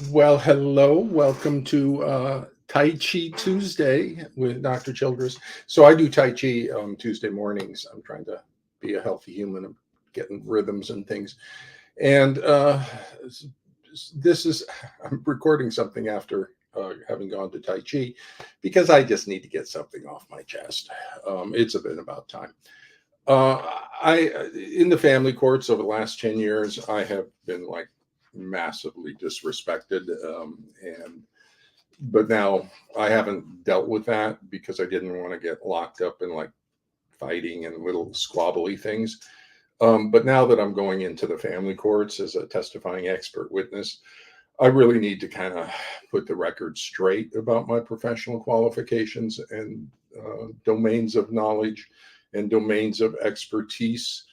Well, hello. Welcome to Tai Chi Tuesday with Dr. Childress. So I do Tai Chi Tuesday mornings. I'm trying to be a healthy human. I'm getting rhythms and things. And this is, I'm recording something after having gone to Tai Chi because I just need to get something off my chest. It's been about time. Uh, in the family courts over the last 10 years, I have been like massively disrespected. And but now I haven't dealt with that because I didn't want to get locked up in like fighting and little squabbly things. But now that I'm going into the family courts as a testifying expert witness, I really need to kind of put the record straight about my professional qualifications and domains of knowledge and domains of expertise.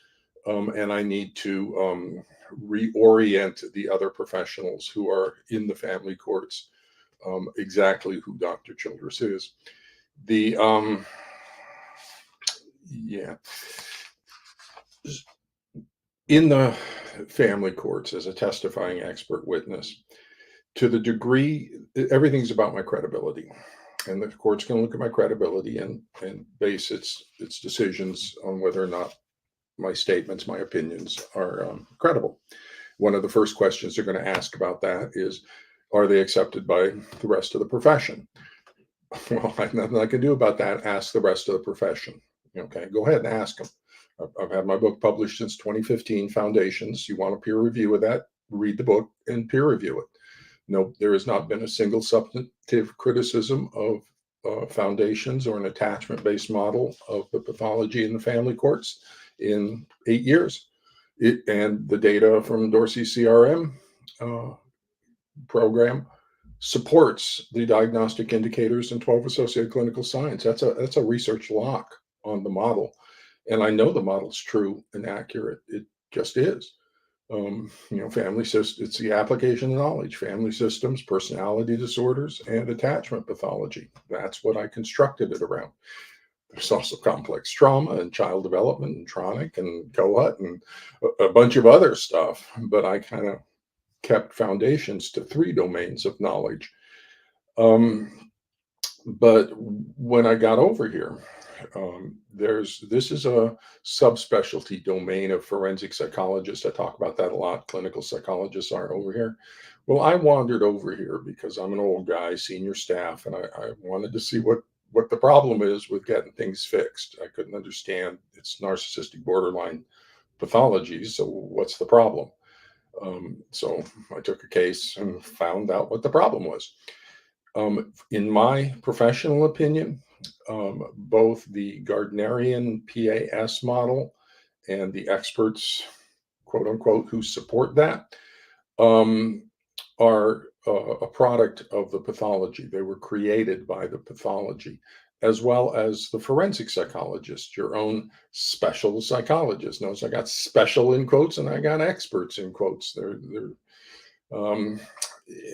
And I need to reorient the other professionals who are in the family courts exactly who Dr. Childress is. The yeah, in the family courts as a testifying expert witness, to the degree everything's about my credibility, and the court's going to look at my credibility and base its decisions on whether or not my statements, my opinions are credible. One of the first questions they're going to ask about that is, are they accepted by the rest of the profession? Well, I have nothing I can do about that. Ask the rest of the profession. Okay, go ahead and ask them. I've had my book published since 2015, Foundations. You want a peer review of that? Read the book and peer review it. No, there has not been a single substantive criticism of foundations or an attachment based model of the pathology in the family courts in 8 years. And the data from Dorsey CRM uh, program supports the diagnostic indicators and 12 associated clinical signs. That's a research lock on the model. And I know the model's true and accurate. It just is. Family systems, it's the application of knowledge, family systems, personality disorders, and attachment pathology. That's what I constructed it around. There's also complex trauma and child development and tronic and COHUT and a bunch of other stuff. But I kind of kept foundations to three domains of knowledge. Um, but when I got over here, this is a subspecialty domain of forensic psychologists. I talk about that a lot. Clinical psychologists aren't over here. Well, I wandered over here because I'm an old guy, senior staff, and I wanted to see what the problem is with getting things fixed. I couldn't understand it's narcissistic borderline pathology. So what's the problem? So I took a case and found out what the problem was. In my professional opinion, both the Gardnerian PAS model and the experts, quote unquote, who support that um, are a product of the pathology. They were created by the pathology, as well as the forensic psychologist, your own special psychologist. Notice I got special in quotes and I got experts in quotes. Um,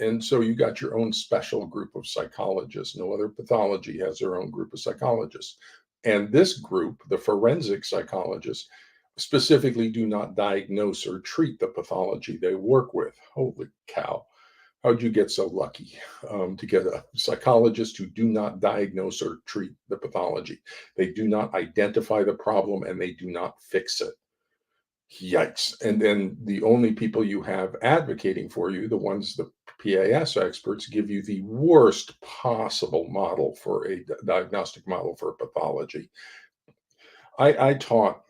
and so you got your own special group of psychologists. No other pathology has their own group of psychologists. And this group, the forensic psychologists, specifically do not diagnose or treat the pathology they work with. Holy cow. How'd you get so lucky to get a psychologist who do not diagnose or treat the pathology? They do not identify the problem and they do not fix it. Yikes. And then the only people you have advocating for you, the ones the PAS experts, give you the worst possible model for a diagnostic model for pathology. I taught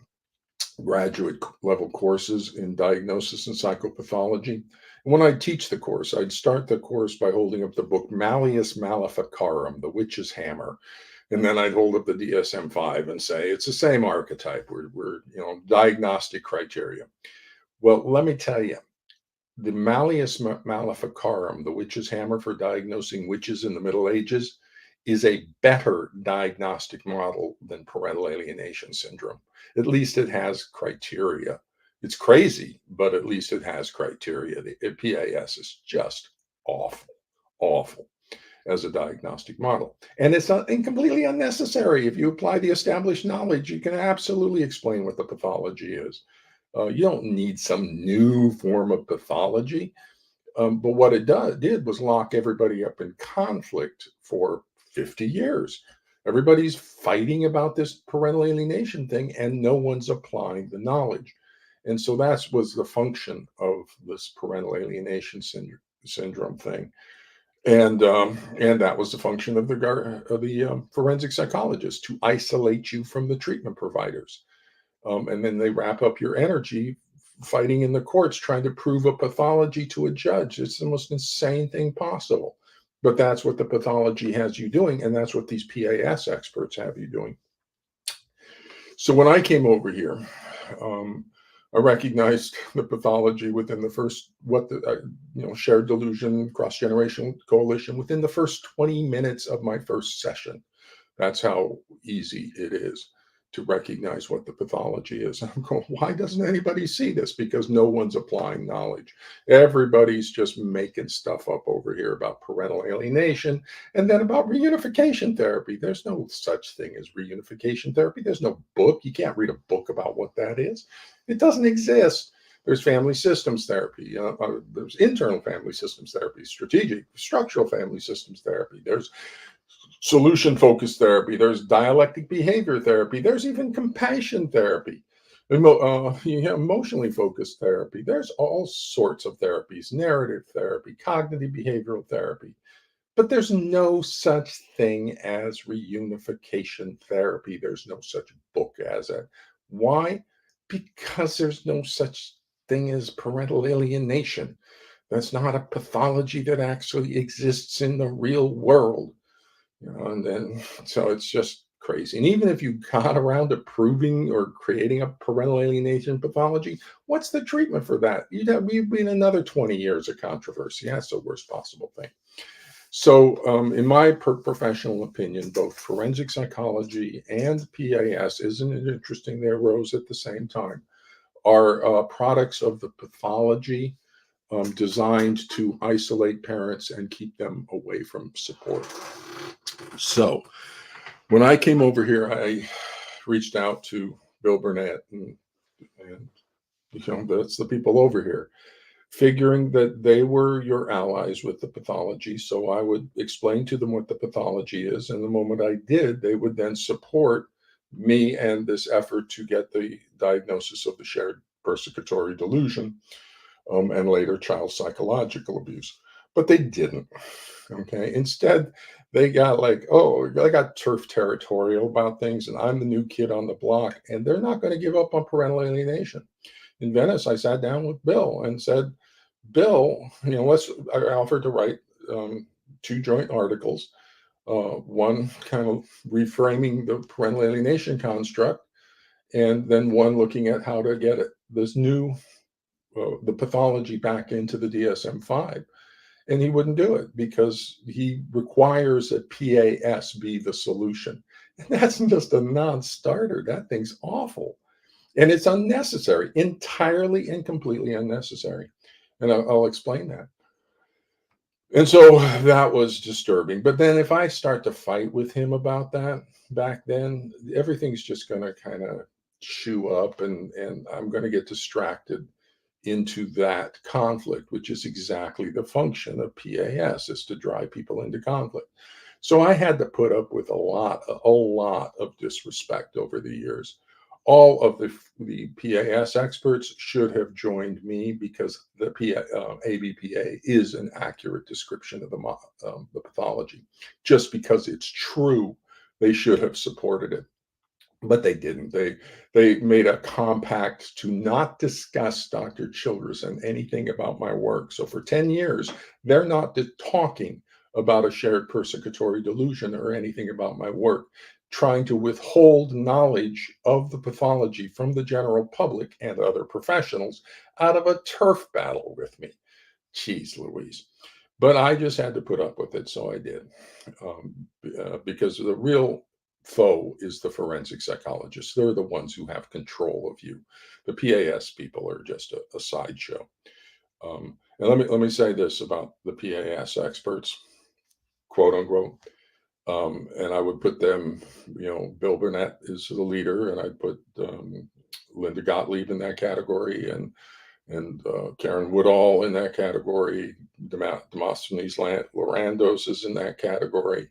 graduate level courses in diagnosis and psychopathology. And when I teach the course, I'd start the course by holding up the book Malleus Maleficarum, The Witch's Hammer. And then I'd hold up the DSM-5 and say, it's the same archetype. We're diagnostic criteria. Well, let me tell you, the Malleus Maleficarum, the witch's hammer for diagnosing witches in the Middle Ages, is a better diagnostic model than parental alienation syndrome. At least it has criteria. It's crazy, but at least it has criteria. The PAS is just awful, awful as a diagnostic model. And it's not completely unnecessary. If you apply the established knowledge, you can absolutely explain what the pathology is. You don't need some new form of pathology. But what it did was lock everybody up in conflict for 50 years. Everybody's fighting about this parental alienation thing, and no one's applying the knowledge. And so that was the function of this parental alienation syndrome thing. And that was the function of the forensic psychologist, to isolate you from the treatment providers. And then they wrap up your energy fighting in the courts trying to prove a pathology to a judge. It's the most insane thing possible. But that's what the pathology has you doing, and that's what these PAS experts have you doing. So when I came over here, um, I recognized the pathology within the first shared delusion cross generational coalition within the first 20 minutes of my first session. That's how easy it is to recognize what the pathology is. I'm going, why doesn't anybody see this? Because no one's applying knowledge. Everybody's just making stuff up over here about parental alienation and then about reunification therapy. There's no such thing as reunification therapy. There's no book. You can't read a book about what that is. It doesn't exist. There's family systems therapy. There's internal family systems therapy, strategic, structural family systems therapy. There's solution focused therapy. There's dialectic behavior therapy. There's even compassion therapy, emotionally focused therapy. There's all sorts of therapies, narrative therapy, cognitive behavioral therapy. But there's no such thing as reunification therapy. There's no such book as it. Why? Because there's no such thing as parental alienation. That's not a pathology that actually exists in the real world. And then so it's just crazy. And even if you got around to proving or creating a parental alienation pathology, what's the treatment for that? You'd be in another 20 years of controversy. That's the worst possible thing. So, in my professional opinion, both forensic psychology and PAS, isn't it interesting they arose at the same time, are products of the pathology designed to isolate parents and keep them away from support. So, when I came over here, I reached out to Bill Burnett and that's the people over here, figuring that they were your allies with the pathology. So I would explain to them what the pathology is. And the moment I did, they would then support me and this effort to get the diagnosis of the shared persecutory delusion and later child psychological abuse. But they didn't. Okay. Instead, they got like, oh, they got turf territorial about things, and I'm the new kid on the block, and they're not going to give up on parental alienation. In Venice, I sat down with Bill and said, Bill, I offered to write two joint articles, one kind of reframing the parental alienation construct, and then one looking at how to get the pathology back into the DSM-5. And he wouldn't do it because he requires that PAS be the solution. And that's just a non-starter. That thing's awful. And it's unnecessary, entirely and completely unnecessary. And I'll explain that. And so that was disturbing. But then if I start to fight with him about that back then, everything's just going to kind of chew up, and I'm going to get distracted into that conflict, which is exactly the function of PAS, is to drive people into conflict. So I had to put up with a lot of disrespect over the years. All of the PAS experts should have joined me because the ABPA is an accurate description of the pathology. Just because it's true, they should have supported it. But they didn't. They made a compact to not discuss Dr. Childress and anything about my work. So for 10 years, they're not talking about a shared persecutory delusion or anything about my work, trying to withhold knowledge of the pathology from the general public and other professionals out of a turf battle with me. Jeez Louise. But I just had to put up with it, so I did. Because the real foe is the forensic psychologists. They're the ones who have control of you. The PAS people are just a sideshow. And let me say this about the PAS experts, quote unquote. And I would put them, Bill Burnett is the leader, and I'd put Linda Gottlieb in that category, and Karen Woodall in that category, Demosthenes Lorandos is in that category.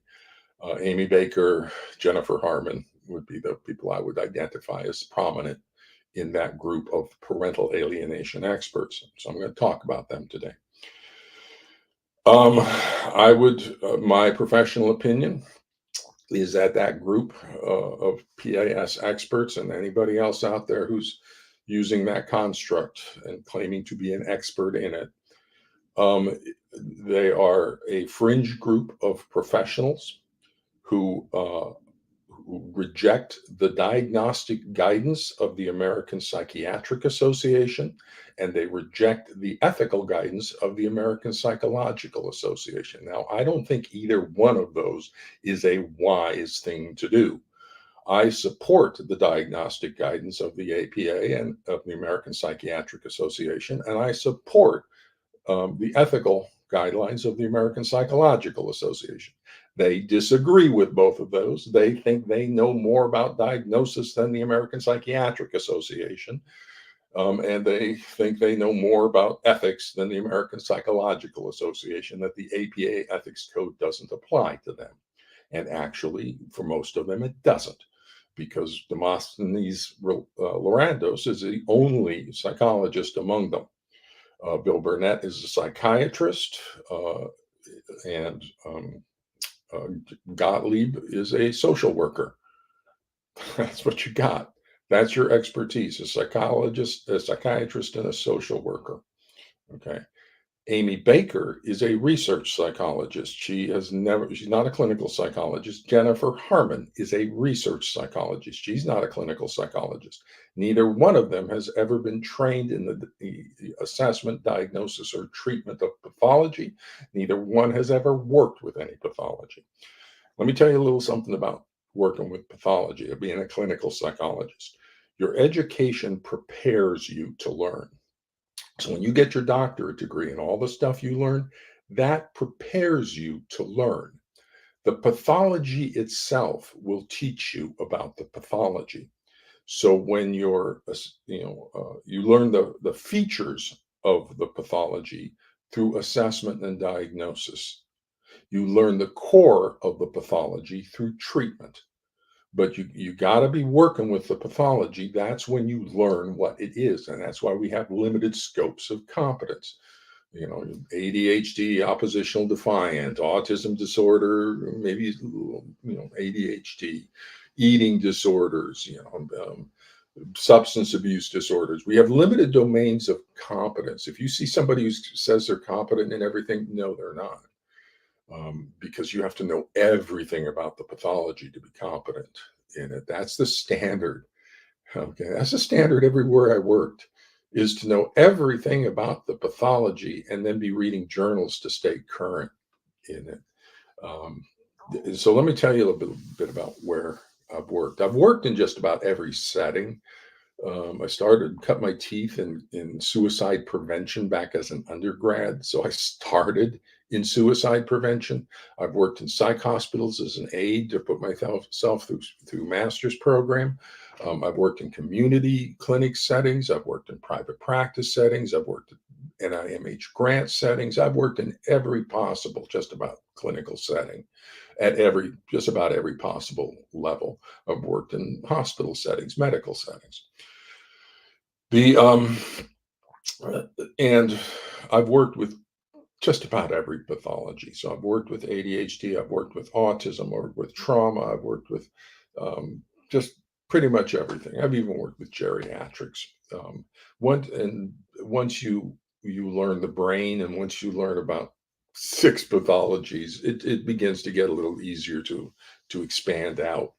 Amy Baker, Jennifer Harmon would be the people I would identify as prominent in that group of parental alienation experts. So I'm going to talk about them today. My professional opinion is that that group of PAS experts and anybody else out there who's using that construct and claiming to be an expert in it, they are a fringe group of professionals who reject the diagnostic guidance of the American Psychiatric Association, and they reject the ethical guidance of the American Psychological Association. Now, I don't think either one of those is a wise thing to do. I support the diagnostic guidance of the APA and of the American Psychiatric Association, and I support the ethical guidelines of the American Psychological Association. They disagree with both of those. They think they know more about diagnosis than the American Psychiatric Association. And they think they know more about ethics than the American Psychological Association, that the APA ethics code doesn't apply to them. And actually, for most of them, it doesn't, because Demosthenes Lorandos is the only psychologist among them. Bill Burnett is a psychiatrist, and Gottlieb is a social worker. That's what you got. That's your expertise: a psychologist, a psychiatrist, and a social worker. Okay. Amy Baker is a research psychologist. She's not a clinical psychologist. Jennifer Harmon is a research psychologist. She's not a clinical psychologist. Neither one of them has ever been trained in the assessment, diagnosis, or treatment of pathology. Neither one has ever worked with any pathology. Let me tell you a little something about working with pathology, or being a clinical psychologist. Your education prepares you to learn. So when you get your doctorate degree and all the stuff you learn, that prepares you to learn. The pathology itself will teach you about the pathology. So when you learn the features of the pathology through assessment and diagnosis. You learn the core of the pathology through treatment. But you got to be working with the pathology. That's when you learn what it is, and that's why we have limited scopes of competence. ADHD, oppositional defiant, autism disorder, maybe ADHD, eating disorders, substance abuse disorders. We have limited domains of competence. If you see somebody who says they're competent in everything, no, they're not. Because you have to know everything about the pathology to be competent in it. That's the standard. Okay, that's the standard everywhere I worked, is to know everything about the pathology and then be reading journals to stay current in it. So let me tell you a little bit about where I've worked. I've worked in just about every setting. I cut my teeth in suicide prevention back as an undergrad. So I started in suicide prevention. I've worked in psych hospitals as an aide to put myself through master's program. I've worked in community clinic settings. I've worked in private practice settings. I've worked in NIMH grant settings. I've worked in every possible, just about clinical setting at just about every possible level. I've worked in hospital settings, medical settings. And I've worked with just about every pathology. So I've worked with ADHD, I've worked with autism, I've worked with trauma, I've worked with just pretty much everything. I've even worked with geriatrics. Once you learn the brain, and once you learn about 6 pathologies, it begins to get a little easier to expand out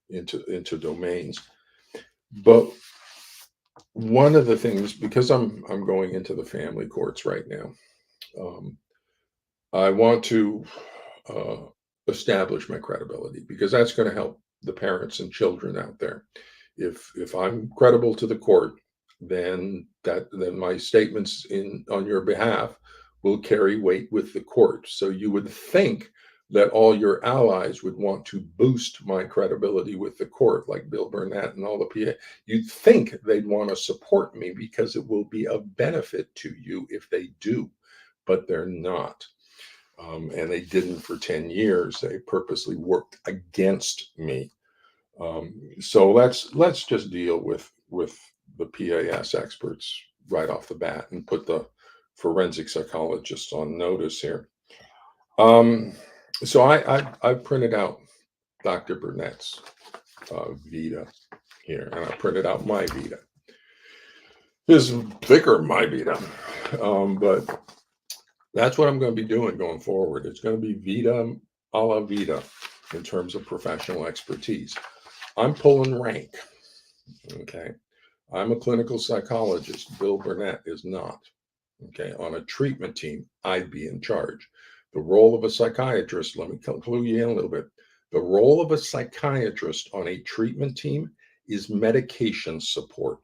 into domains. But one of the things, because I'm going into the family courts right now, I want to establish my credibility, because that's going to help the parents and children out there. If I'm credible to the court, then my statements on your behalf will carry weight with the court. So you would think that all your allies would want to boost my credibility with the court, like Bill Burnett and all the PA. You'd think they'd want to support me, because it will be of benefit to you if they do. but they're not. And they didn't for 10 years. They purposely worked against me. So let's just deal with the PAS experts right off the bat and put the forensic psychologists on notice here. Um, so I printed out Dr. Burnett's Vita here, and I printed out my Vita. This is thicker, my Vita, but that's what I'm going to be doing going forward. It's going to be Vita a la Vita in terms of professional expertise. I'm pulling rank. Okay. I'm a clinical psychologist. Bill Burnett is not. Okay. On a treatment team, I'd be in charge. The role of a psychiatrist, let me clue you in a little bit. The role of a psychiatrist on a treatment team is medication support.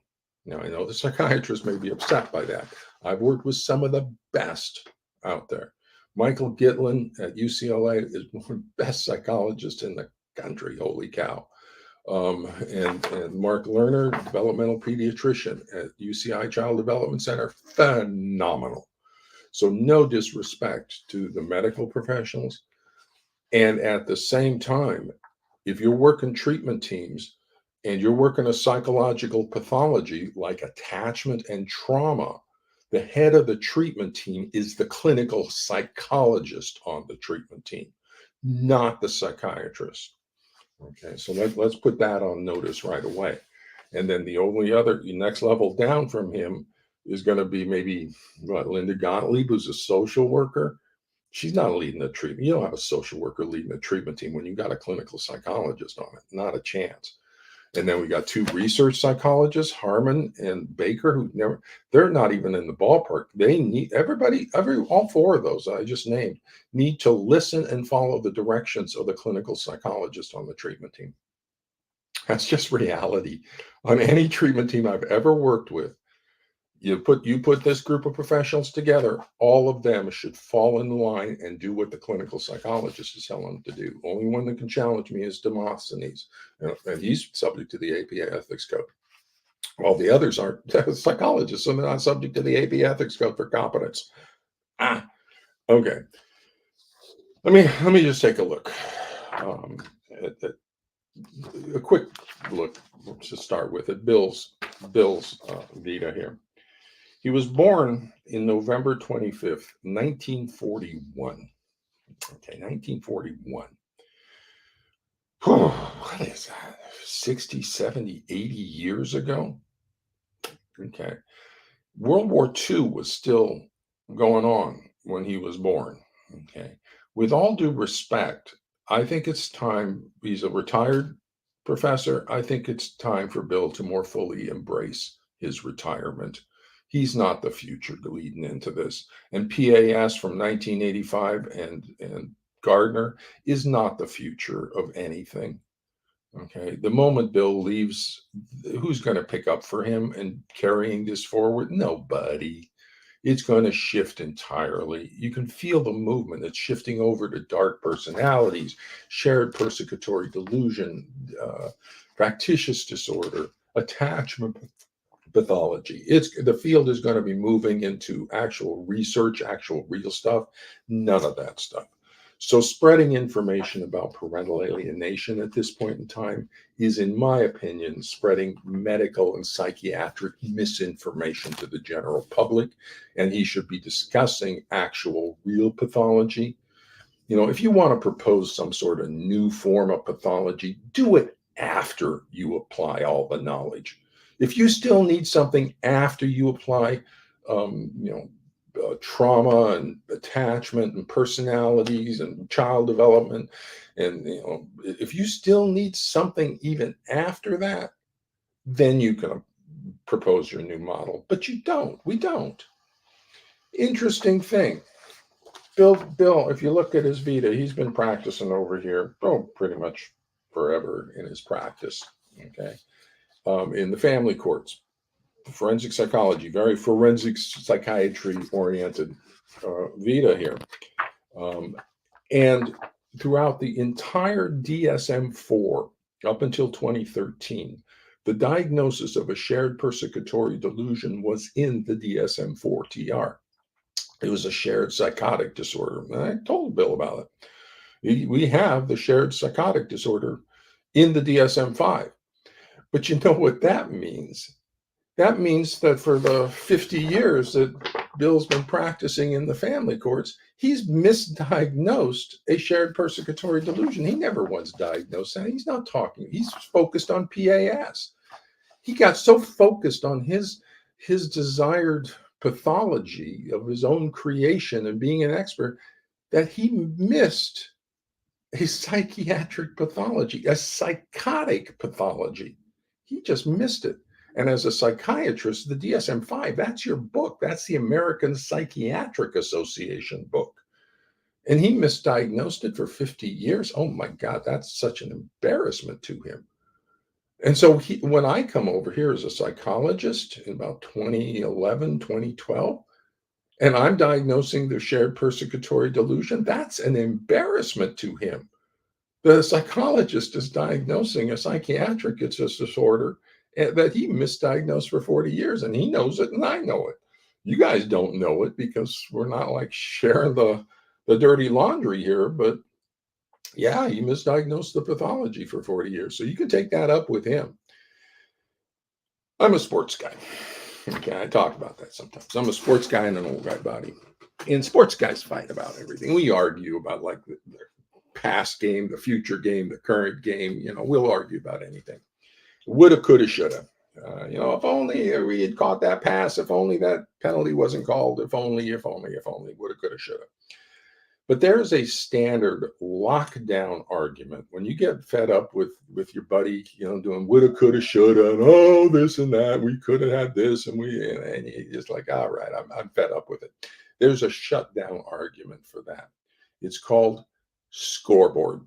Now, I know the psychiatrist may be upset by that. I've worked with some of the best out there. Michael Gitlin at UCLA is one of the best psychologists in the country. Holy cow. And Mark Lerner, developmental pediatrician at UCI Child Development Center, phenomenal. So no disrespect to the medical professionals. And at the same time, if you're working treatment teams and you're working a psychological pathology like attachment and trauma, the head of the treatment team is the clinical psychologist on the treatment team, not the psychiatrist. Okay, so let's put that on notice right away. And then the only other next level down from him is going to be maybe Linda Gottlieb, who's a social worker. She's not leading the treatment. You don't have a social worker leading the treatment team when you got a clinical psychologist on it. Not a chance. And then we got two research psychologists, Harmon and Baker, they're not even in the ballpark. They need all four of those I just named need to listen and follow the directions of the clinical psychologist on the treatment team. That's just reality. On any treatment team I've ever worked with, you put this group of professionals together, all of them should fall in line and do what the clinical psychologist is telling them to do. Only one that can challenge me is Demosthenes, and he's subject to the APA ethics code. All the others aren't psychologists, so they're not subject to the APA ethics code for competence. Okay. Let me just take a look at a quick look to start with at Bill's Vita here. He was born in November 25th, 1941. Okay, 1941. What is that? 60, 70, 80 years ago? Okay. World War II was still going on when he was born. Okay. With all due respect, I think it's time, he's a retired professor. I think it's time for Bill to more fully embrace his retirement. He's not the future leading into this. And PAS from 1985 and Gardner is not the future of anything. Okay. The moment Bill leaves, who's going to pick up for him and carrying this forward? Nobody. It's going to shift entirely. You can feel the movement. It's shifting over to dark personalities, shared persecutory delusion, factitious disorder, attachment pathology. The field is going to be moving into actual research, actual real stuff. None of that stuff. So spreading information about parental alienation at this point in time is, in my opinion, spreading medical and psychiatric misinformation to the general public. And he should be discussing actual real pathology. If you want to propose some sort of new form of pathology, do it after you apply all the knowledge. If you still need something after you apply, trauma and attachment and personalities and child development, and if you still need something even after that, then you can propose your new model. But you don't. We don't. Interesting thing. Bill, if you look at his Vita, he's been practicing over here, pretty much forever in his practice. Okay. In the family courts, forensic psychology, very forensic psychiatry oriented Vita here. And throughout the entire DSM-4 up until 2013, the diagnosis of a shared persecutory delusion was in the DSM-4 TR. It was a shared psychotic disorder. And I told Bill about it. We have the shared psychotic disorder in the DSM-5. But you know what that means? That means that for the 50 years that Bill's been practicing in the family courts, he's misdiagnosed a shared persecutory delusion. He never once diagnosed that. He's not talking. He's focused on PAS. He got so focused on his desired pathology of his own creation and being an expert that he missed a psychiatric pathology, a psychotic pathology. He just missed it. And as a psychiatrist, the DSM-5, that's your book. That's the American Psychiatric Association book. And he misdiagnosed it for 50 years. Oh my God, that's such an embarrassment to him. And so when I come over here as a psychologist in about 2011, 2012, and I'm diagnosing the shared persecutory delusion, that's an embarrassment to him. The psychologist is diagnosing a psychiatric disorder that he misdiagnosed for 40 years, and he knows it, and I know it. You guys don't know it because we're not like sharing the dirty laundry here, but yeah, he misdiagnosed the pathology for 40 years. So you can take that up with him. I'm a sports guy. Okay, I talk about that sometimes. I'm a sports guy in an old guy body. And sports guys fight about everything. We argue about like the past game, the future game, the current game. We'll argue about anything. Woulda, coulda, shoulda. If only we had caught that pass, if only that penalty wasn't called, if only, woulda, coulda, shoulda. But there's a standard lockdown argument when you get fed up with your buddy, doing woulda, coulda, shoulda, and oh, this and that. We could have had this, and you're just like, all right, I'm fed up with it. There's a shutdown argument for that. It's called scoreboard.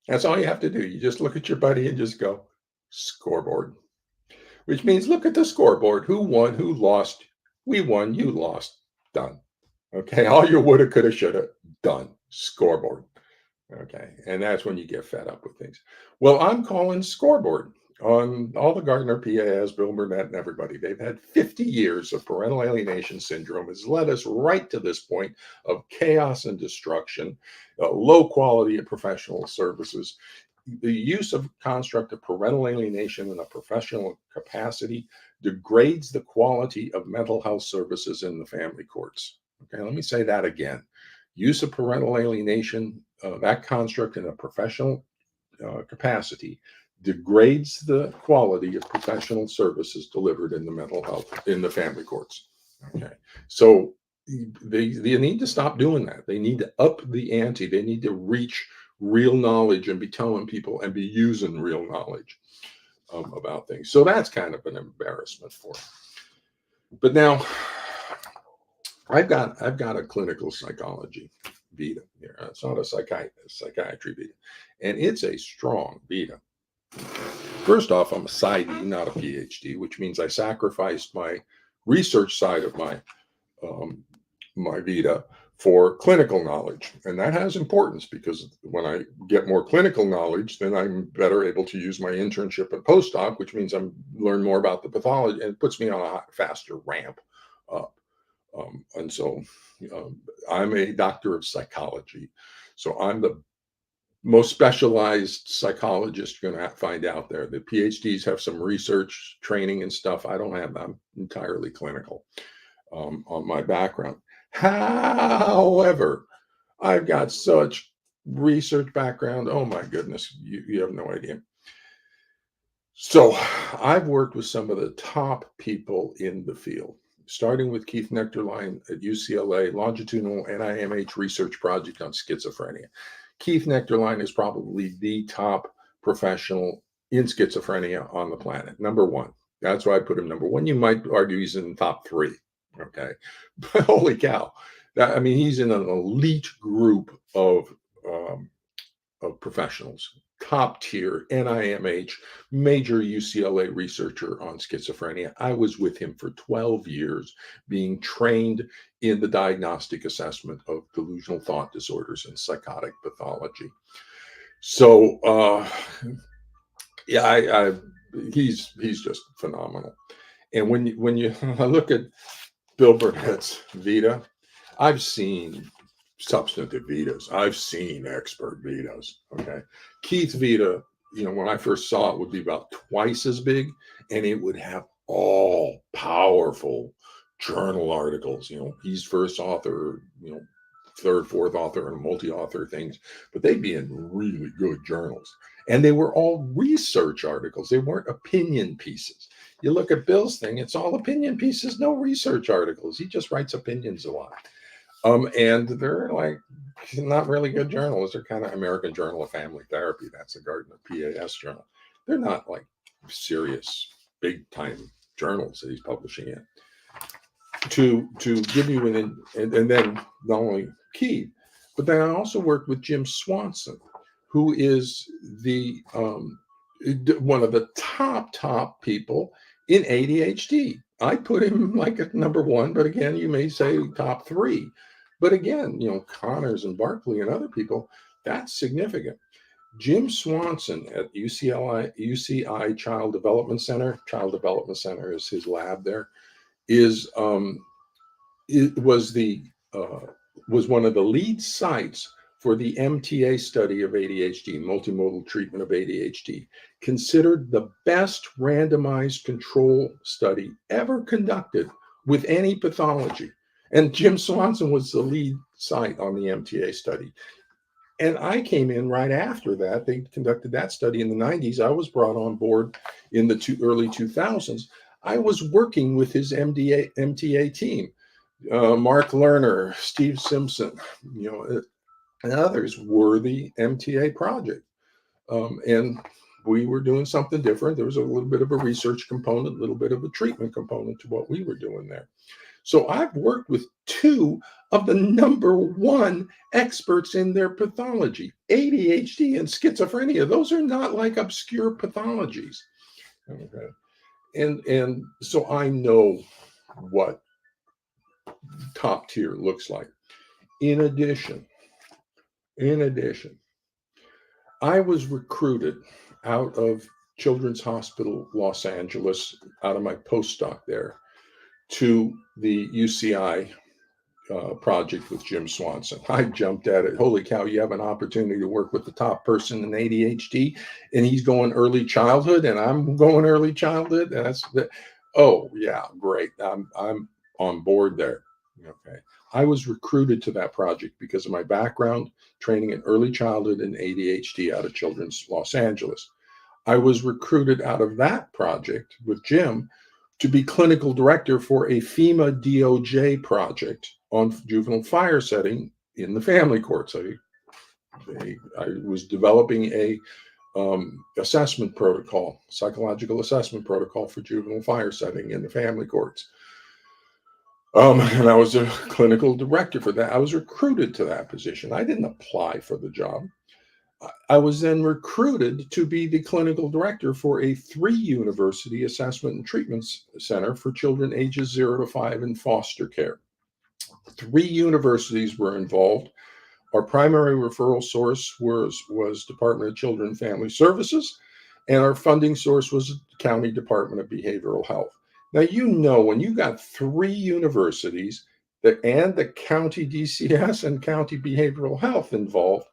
That's all you have to do. You just look at your buddy and just go, scoreboard, which means look at the scoreboard. Who won? Who lost? We won. You lost. Done. Okay. All your woulda, coulda, shoulda. Done. Scoreboard. Okay. And that's when you get fed up with things. Well, I'm calling scoreboard on all the Gardner PAs, Bill Burnett, and everybody. They've had 50 years of parental alienation syndrome has led us right to this point of chaos and destruction, low quality of professional services. The use of construct of parental alienation in a professional capacity degrades the quality of mental health services in the family courts. Okay, let me say that again. Use of parental alienation, that construct in a professional capacity degrades the quality of professional services delivered in the mental health, in the family courts. Okay, so they need to stop doing that. They need to up the ante. They need to reach real knowledge and be telling people and be using real knowledge about things. So that's kind of an embarrassment for them. But now I've got a clinical psychology vita here. It's not a psychiatry vita, and it's a strong vita. First off, I'm a PsyD, not a PhD, which means I sacrificed my research side of my vita for clinical knowledge. And that has importance because when I get more clinical knowledge, then I'm better able to use my internship and postdoc, which means I'm learn more about the pathology and puts me on a faster ramp up. And so I'm a doctor of psychology. So I'm the most specialized psychologist you're going to find out there. The PhDs have some research training and stuff. I don't have that. I'm entirely clinical on my background. However, I've got such research background. Oh my goodness, you have no idea. So I've worked with some of the top people in the field, starting with Keith Nectarline at UCLA, longitudinal NIMH research project on schizophrenia. Keith Nectarline is probably the top professional in schizophrenia on the planet. Number one. That's why I put him number one. You might argue he's in the top three. Okay. But holy cow. He's in an elite group of professionals, top tier NIMH, major UCLA researcher on schizophrenia. I was with him for 12 years being trained in the diagnostic assessment of delusional thought disorders and psychotic pathology. So, he's just phenomenal. And when you look at Bill Burnett's vita, I've seen substantive vetoes. I've seen expert vetoes. Okay. Keith's veto, when I first saw it, would be about twice as big, and it would have all powerful journal articles. He's first author, third, fourth author, and multi-author things, but they'd be in really good journals. And they were all research articles. They weren't opinion pieces. You look at Bill's thing, it's all opinion pieces, no research articles. He just writes opinions a lot. And they're like not really good journals. They're kind of American Journal of Family Therapy. That's a Gardner PAS journal. They're not like serious, big time journals that he's publishing in. To give you and then not only Keith, but then I also worked with Jim Swanson, who is the one of the top people in ADHD. I put him like at number one, but again, you may say top three. But again, Connors and Barkley and other people, that's significant. Jim Swanson at UCI Child Development Center. Child Development Center is his lab there. Was one of the lead sites for the MTA study of ADHD, multimodal treatment of ADHD, considered the best randomized control study ever conducted with any pathology. And Jim Swanson was the lead site on the MTA study. And I came in right after that. They conducted that study in the 90s. I was brought on board in the early 2000s. I was working with his MTA team, Mark Lerner, Steve Simpson, and others were the MTA project. And we were doing something different. There was a little bit of a research component, a little bit of a treatment component to what we were doing there. So I've worked with two of the number one experts in their pathology, ADHD and schizophrenia. Those are not like obscure pathologies. Okay. And so I know what top tier looks like. In addition, I was recruited out of Children's Hospital, Los Angeles, out of my postdoc there, to the UCI project with Jim Swanson. I jumped at it. Holy cow, you have an opportunity to work with the top person in ADHD, and he's going early childhood, and I'm going early childhood. And oh yeah, great. I'm on board there. Okay. I was recruited to that project because of my background training in early childhood and ADHD out of Children's Los Angeles. I was recruited out of that project with Jim to be clinical director for a FEMA DOJ project on juvenile fire setting in the family courts. I was developing a assessment protocol, psychological assessment protocol for juvenile fire setting in the family courts. And I was a clinical director for that. I was recruited to that position. I didn't apply for the job. I was then recruited to be the clinical director for a 3-university assessment and treatment center for children ages 0 to 5 in foster care. 3 universities were involved. Our primary referral source was Department of Children and Family Services, and our funding source was County Department of Behavioral Health. Now, when you got 3 universities and the county DCS and county behavioral health involved,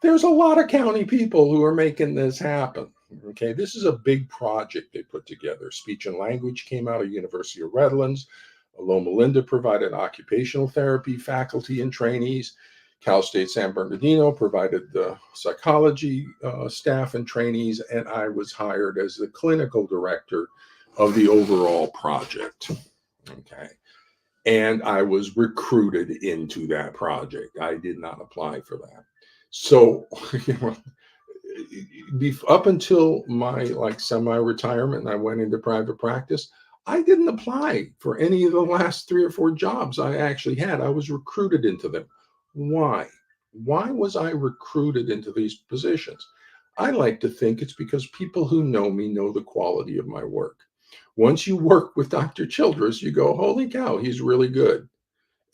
there's a lot of county people who are making this happen. Okay, this is a big project they put together. Speech and language came out of University of Redlands. Loma Linda provided occupational therapy faculty and trainees. Cal State San Bernardino provided the psychology staff and trainees, and I was hired as the clinical director of the overall project. Okay. And I was recruited into that project. I did not apply for that. So, up until my semi-retirement and I went into private practice, I didn't apply for any of the last 3 or 4 jobs I actually had. I was recruited into them. Why? Why was I recruited into these positions? I like to think it's because people who know me know the quality of my work. Once you work with Dr. Childress, you go, holy cow, he's really good.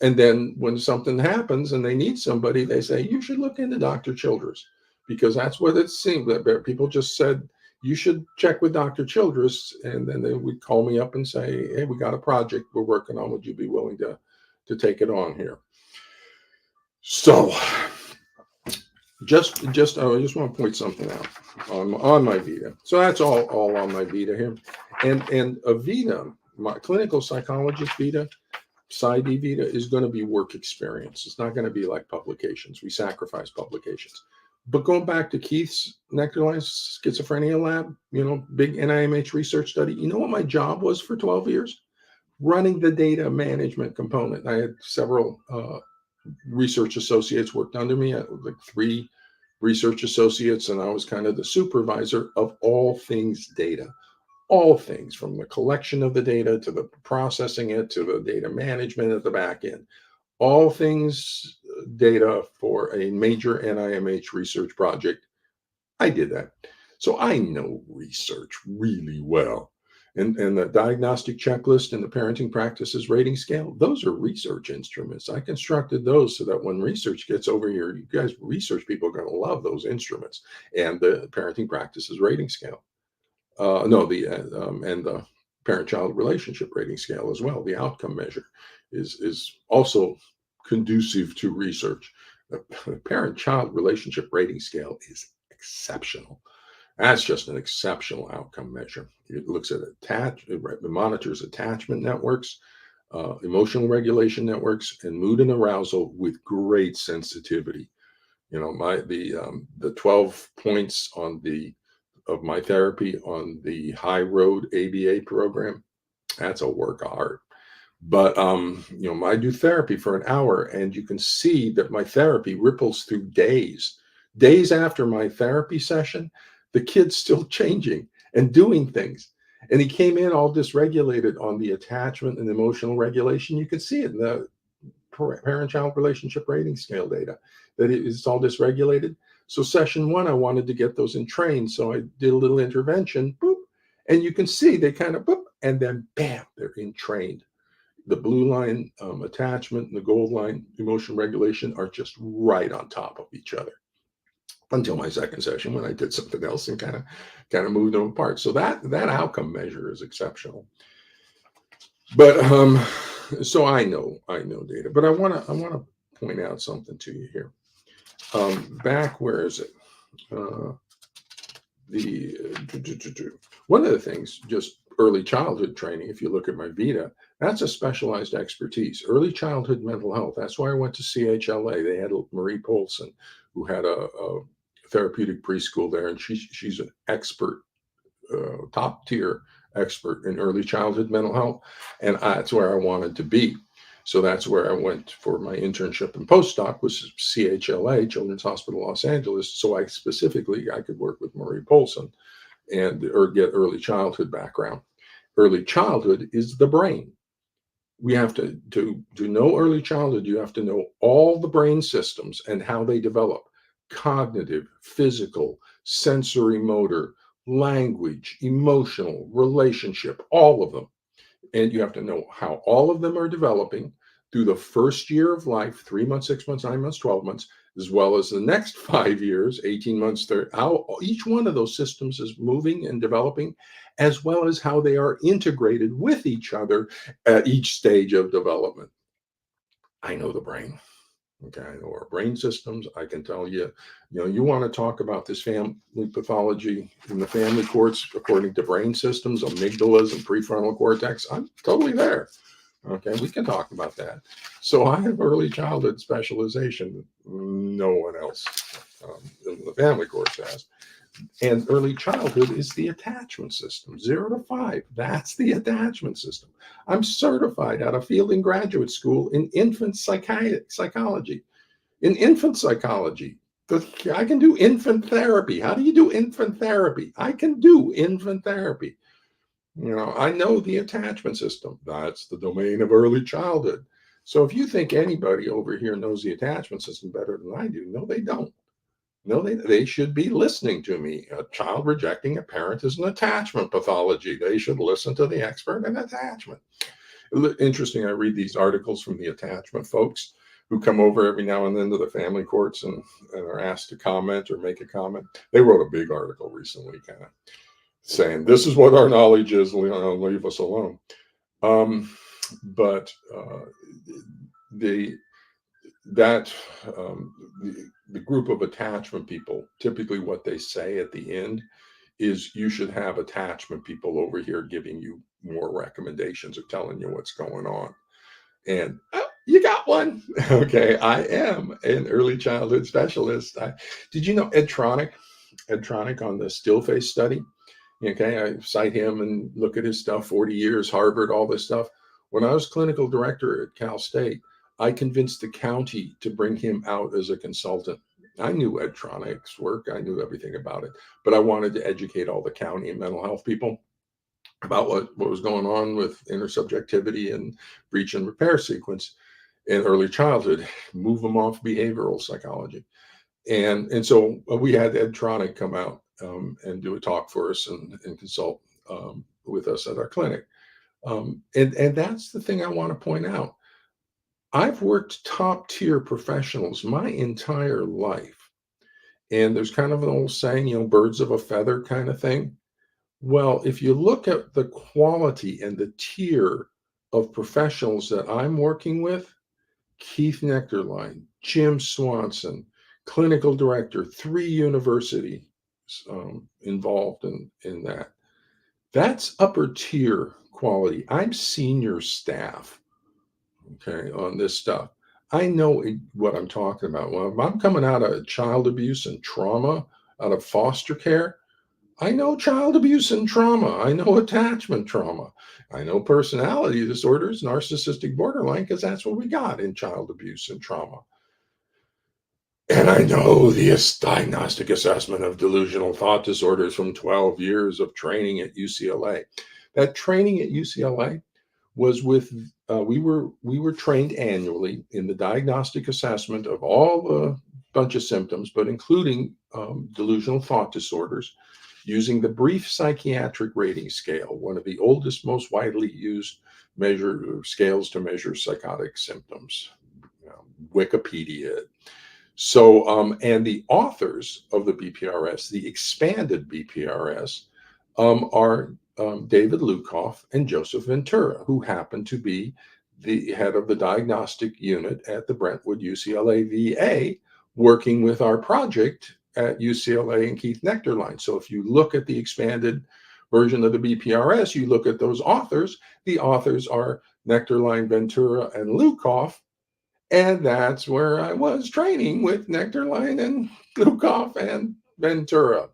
And then when something happens and they need somebody, they say, you should look into Dr. Childress, because that's what it seemed that people just said, you should check with Dr. Childress. And then they would call me up and say, hey, we got a project we're working on. Would you be willing to take it on here? So I just want to point something out on my Vita. So that's all on my Vita here, and a Vita, my clinical psychologist Vita, side Vita is going to be work experience. It's not going to be like publications. We sacrifice publications. But going back to Keith's necrolized schizophrenia lab, big NIMH research study. You know what my job was for 12 years? Running the data management component. I had several research associates worked under me. I had like 3 research associates, and I was kind of the supervisor of all things data, all things from the collection of the data to the processing it to the data management at the back end, all things data for a major NIMH research project. I did that. So I know research really well. And the diagnostic checklist and the parenting practices rating scale, those are research instruments. I constructed those so that when research gets over here, you guys, research people are going to love those instruments and the parenting practices rating scale. No, and the parent-child relationship rating scale as well. The outcome measure is also conducive to research. The parent-child relationship rating scale is exceptional. That's just an exceptional outcome measure. It looks at it monitors attachment networks, emotional regulation networks, and mood and arousal with great sensitivity. The 12 points of my therapy on the High Road ABA program. That's a work of art. But I do therapy for an hour, and you can see that my therapy ripples through days. Days after my therapy session, the kid's still changing and doing things. And he came in all dysregulated on the attachment and emotional regulation. You can see it in the parent-child relationship rating scale data that it's all dysregulated. So session 1, I wanted to get those in train. So I did a little intervention, boop, and you can see they kind of boop, and then bam, they're in trained. The blue line attachment and the gold line emotion regulation are just right on top of each other until my second session when I did something else and kind of moved them apart. So that outcome measure is exceptional. But so I know data, but I want to point out something to you here. Back, where is it? One of the things, just early childhood training, if you look at my Vita, that's a specialized expertise. Early childhood mental health. That's why I went to CHLA. They had Marie Polson, who had a therapeutic preschool there, and she's an expert, top tier expert in early childhood mental health, and that's where I wanted to be. So that's where I went for my internship and postdoc, was CHLA, Children's Hospital Los Angeles. So I could work with Marie Polson or get early childhood background. Early childhood is the brain. We have to know early childhood, you have to know all the brain systems and how they develop: cognitive, physical, sensory motor, language, emotional, relationship, all of them. And you have to know how all of them are developing through the first year of life, 3 months, 6 months, 9 months, 12 months, as well as the next 5 years, 18 months, 30, how each one of those systems is moving and developing, as well as how they are integrated with each other at each stage of development. I know the brain. Okay, I know our brain systems. I can tell you, you want to talk about this family pathology in the family courts according to brain systems, amygdalas, and prefrontal cortex. I'm totally there. Okay, we can talk about that. So I have early childhood specialization. No one else in the family course has. And early childhood is the attachment system, 0 to 5. That's the attachment system. I'm certified out of Fielding Graduate School in infant psychology. In infant psychology, I can do infant therapy. How do you do infant therapy? I can do infant therapy. I know the attachment system. That's the domain of early childhood. So if you think anybody over here knows the attachment system better than I do, no, they don't. No, they should be listening to me. A child rejecting a parent is an attachment pathology. They should listen to the expert in attachment. Interesting, I read these articles from the attachment folks who come over every now and then to the family courts and are asked to comment or make a comment. They wrote a big article recently kind of saying, this is what our knowledge is, leave us alone. But that the group of attachment people, typically what they say at the end is you should have attachment people over here giving you more recommendations or telling you what's going on. And oh, you got one. Okay, I am an early childhood specialist. Did you know Edtronic on the still face study? Okay, I cite him and look at his stuff, 40 years, Harvard, all this stuff. When I was clinical director at Cal State, I convinced the county to bring him out as a consultant. I knew Edtronic's work, I knew everything about it, but I wanted to educate all the county and mental health people about what was going on with intersubjectivity and breach and repair sequence in early childhood, move them off behavioral psychology. And so we had Edtronic come out and do a talk for us and consult with us at our clinic. And that's the thing I want to point out. I've worked top tier professionals my entire life. And there's kind of an old saying, birds of a feather kind of thing. Well, if you look at the quality and the tier of professionals that I'm working with, Keith Nectarline, Jim Swanson, clinical director, 3 universities involved in that. That's upper tier quality. I'm senior staff, okay, on this stuff. I know what I'm talking about. Well, if I'm coming out of child abuse and trauma, out of foster care, I know child abuse and trauma. I know attachment trauma. I know personality disorders, narcissistic borderline, because that's what we got in child abuse and trauma. And I know the diagnostic assessment of delusional thought disorders from 12 years of training at UCLA. That training at UCLA was with we were trained annually in the diagnostic assessment of all the bunch of symptoms, but including delusional thought disorders, using the brief psychiatric rating scale, one of the oldest, most widely used scales to measure psychotic symptoms. Wikipedia. So, and the authors of the BPRS, the expanded BPRS, are David Lukoff and Joseph Ventura, who happen to be the head of the diagnostic unit at the Brentwood UCLA VA, working with our project at UCLA and Keith Nectarline. So if you look at the expanded version of the BPRS, you look at those authors, the authors are Nectarline, Ventura, and Lukoff. And that's where I was training with Nectarline and Lukoff and Ventura.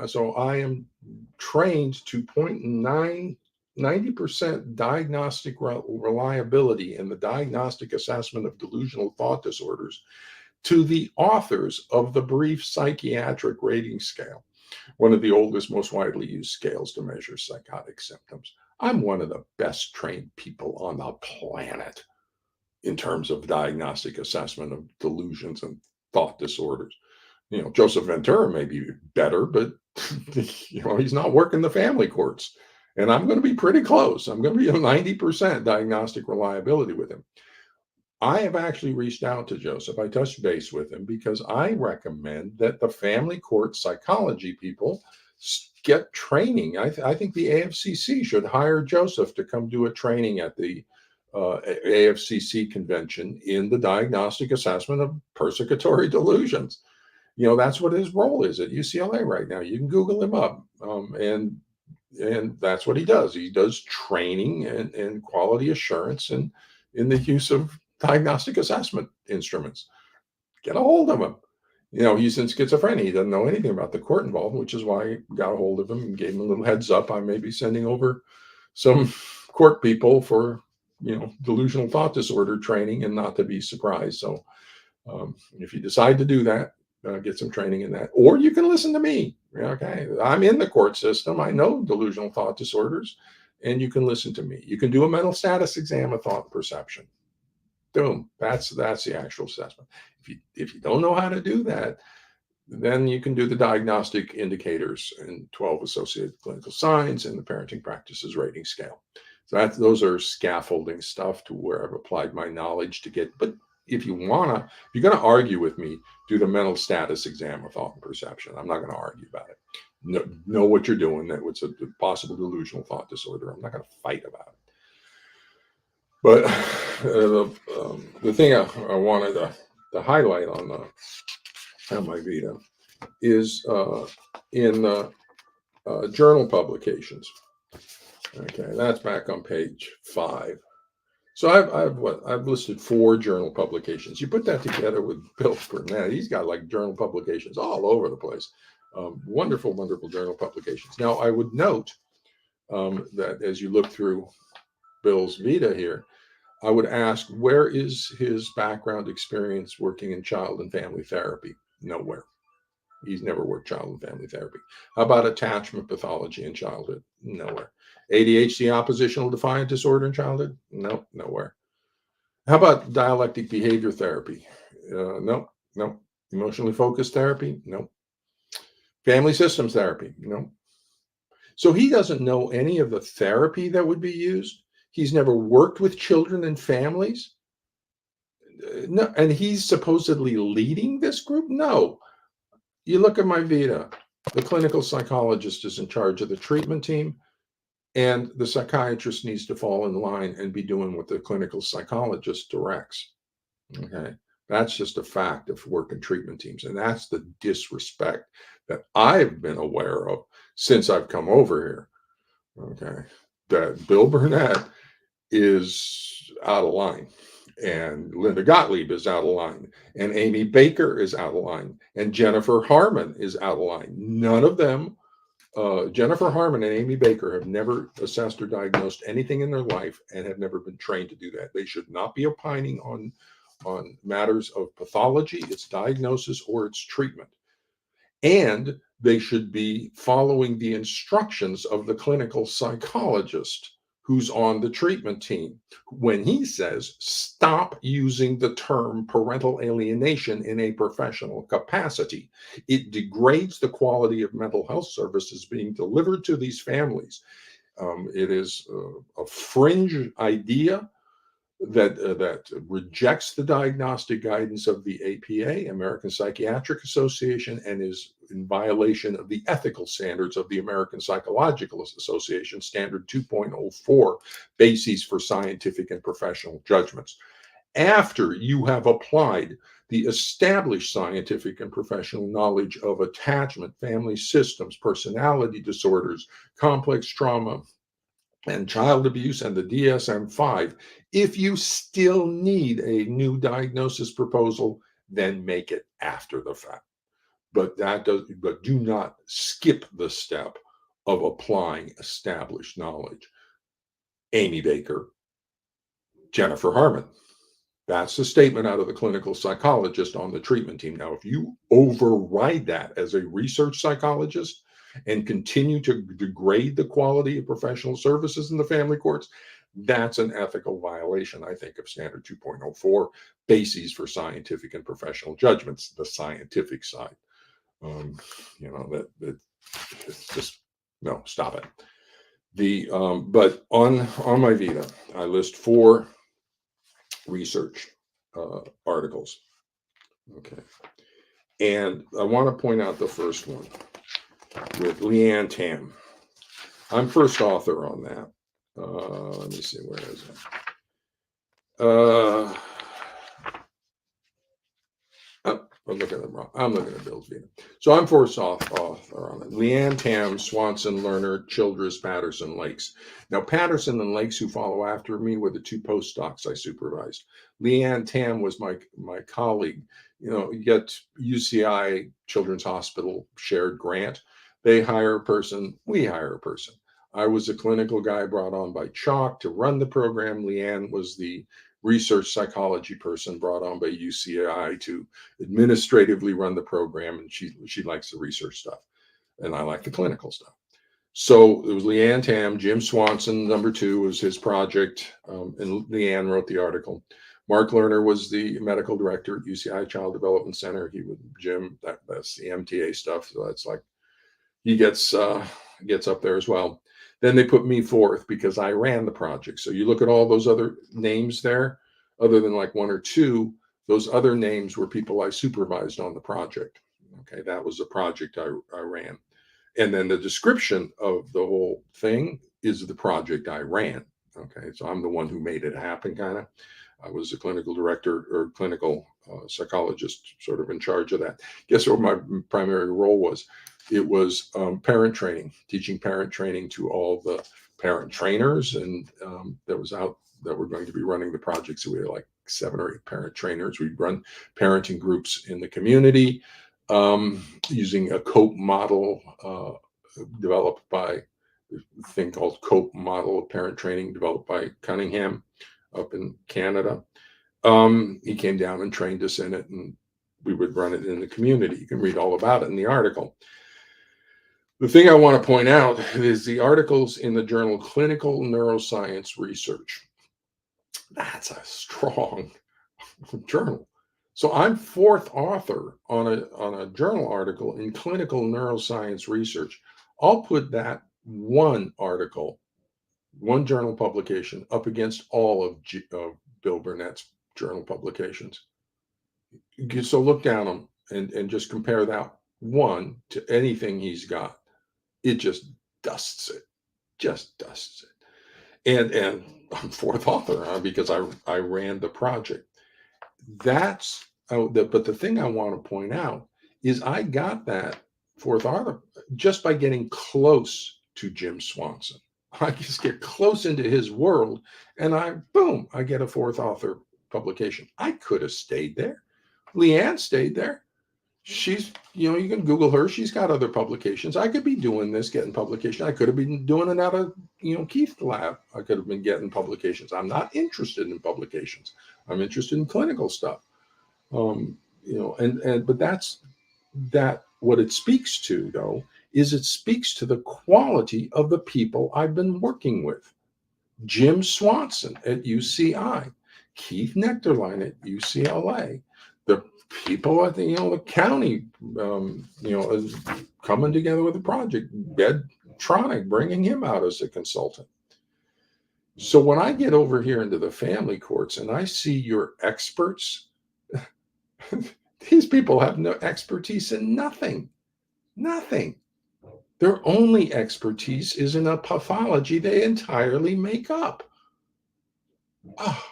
So I am trained to 90% diagnostic reliability in the diagnostic assessment of delusional thought disorders to the authors of the brief psychiatric rating scale, one of the oldest, most widely used scales to measure psychotic symptoms. I'm one of the best trained people on the planet in terms of diagnostic assessment of delusions and thought disorders. Joseph Ventura may be better, but he's not working the family courts. And I'm going to be pretty close. I'm going to be 90% diagnostic reliability with him. I have actually reached out to Joseph. I touched base with him because I recommend that the family court psychology people get training. I think the AFCC should hire Joseph to come do a training at the AFCC convention in the diagnostic assessment of persecutory delusions. That's what his role is at UCLA right now. You can Google him up, and that's what he does. He does training and quality assurance and in the use of diagnostic assessment instruments. Get a hold of him. He's in schizophrenia. He doesn't know anything about the court involvement, which is why I got a hold of him and gave him a little heads up. I may be sending over some court people for delusional thought disorder training, and not to be surprised. So if you decide to do that, get some training in that, or you can listen to me. Okay, I'm in the court system. I know delusional thought disorders, and you can listen to me. You can do a mental status exam of thought and perception. Boom. That's the actual assessment. If you don't know how to do that, then you can do the diagnostic indicators and 12 associated clinical signs and the parenting practices rating scale. So those are scaffolding stuff to where I've applied my knowledge to get. But if you're going to argue with me, do the mental status exam of thought and perception. I'm not going to argue about it. Know what you're doing. That was a possible delusional thought disorder. I'm not going to fight about it. But the thing I wanted to the highlight on my Vita is in journal publications. Okay, that's back on page 5. So I've listed 4 journal publications. You put that together with Bill Burnett, he's got like journal publications all over the place. Wonderful, wonderful journal publications. Now I would note that as you look through Bill's Vita here, I would ask, where is his background experience working in child and family therapy? Nowhere. He's never worked child and family therapy. How about attachment pathology in childhood? Nowhere. ADHD, oppositional defiant disorder in childhood? No, nowhere. How about dialectic behavior therapy? No, no. Emotionally focused therapy? No. Family systems therapy? No. So he doesn't know any of the therapy that would be used. He's never worked with children and families. No, and he's supposedly leading this group? No. You look at my Vita, the clinical psychologist is in charge of the treatment team, and the psychiatrist needs to fall in line and be doing what the clinical psychologist directs. Okay. That's just a fact of working treatment teams. And that's the disrespect that I've been aware of since I've come over here. Okay. That Bill Burnett is out of line, and Linda Gottlieb is out of line, and Amy Baker is out of line, and Jennifer Harmon is out of line. None of them, Jennifer Harmon and Amy Baker, have never assessed or diagnosed anything in their life and have never been trained to do that. They should not be opining on matters of pathology, its diagnosis, or its treatment. And they should be following the instructions of the clinical psychologist who's on the treatment team. When he says, stop using the term parental alienation in a professional capacity, it degrades the quality of mental health services being delivered to these families. It is a fringe idea that rejects the diagnostic guidance of the APA, American Psychiatric Association, and is in violation of the ethical standards of the American Psychological Association, Standard 2.04, Bases for Scientific and Professional Judgments. After you have applied the established scientific and professional knowledge of attachment, family systems, personality disorders, complex trauma, and child abuse, and the DSM-5, if you still need a new diagnosis proposal, then make it after the fact. But do not skip the step of applying established knowledge. Amy Baker, Jennifer Harmon. That's the statement out of the clinical psychologist on the treatment team. Now, if you override that as a research psychologist and continue to degrade the quality of professional services in the family courts, that's an ethical violation, I think, of Standard 2.04, Bases for Scientific and Professional Judgments, the scientific side. That it's just, no, stop it. But on my Vita, I list 4 research articles. Okay. And I want to point out the first one with Leanne Tam. I'm first author on that. Let me see, where is it? I'm looking at them wrong. I'm looking at Bill's Vita. So I'm first author on it. Leanne Tam, Swanson, Lerner, Childress, Patterson, Lakes. Now, Patterson and Lakes, who follow after me, were the 2 postdocs I supervised. Leanne Tam was my colleague. You get UCI Children's Hospital shared grant. They hire a person, we hire a person. I was a clinical guy brought on by Chalk to run the program. Leanne was the research psychology person brought on by UCI to administratively run the program, and she likes the research stuff, and I like the clinical stuff. So it was Leanne Tam. Jim Swanson, number 2, was his project, and Leanne wrote the article. Mark Lerner was the medical director at UCI Child Development Center. He would Jim, that's the MTA stuff. So that's like he gets up there as well. Then they put me 4th because I ran the project. So you look at all those other names there, other than like 1 or 2, those other names were people I supervised on the project. Okay, that was the project I ran. And then the description of the whole thing is the project I ran. Okay, so I'm the one who made it happen, kind of. I was a clinical director or clinical psychologist, sort of in charge of that. Guess what my primary role was? It was parent training, teaching parent training to all the parent trainers, and that was out that were going to be running the project. So we had like 7 or 8 parent trainers. We'd run parenting groups in the community using a COPE model developed by a thing called COPE model of parent training, developed by Cunningham up in Canada. He came down and trained us in it, and we would run it in the community. You can read all about it in the article. The thing I want to point out is the articles in the journal Clinical Neuroscience Research. That's a strong journal. So I'm 4th author on a journal article in Clinical Neuroscience Research. I'll put that one article, one journal publication, up against all of Bill Burnett's journal publications. So look down them and just compare that one to anything he's got. It just dusts it, just dusts it. And I'm 4th author because I ran the project. That's but the thing I want to point out is I got that 4th author just by getting close to Jim Swanson. I just get close into his world, and I get a 4th author publication. I could have stayed there. Leanne stayed there. She's, you can Google her. She's got other publications. I could be doing this, getting publications. I could have been doing it out of, Keith's lab. I could have been getting publications. I'm not interested in publications. I'm interested in clinical stuff. But that's what it speaks to, though, is it speaks to the quality of the people I've been working with. Jim Swanson at UCI, Keith Nectarline at UCLA, the people at the county, coming together with a project, Ed Tronick, bringing him out as a consultant. So when I get over here into the family courts and I see your experts, these people have no expertise in nothing. Their only expertise is in a pathology they entirely make up. Oh,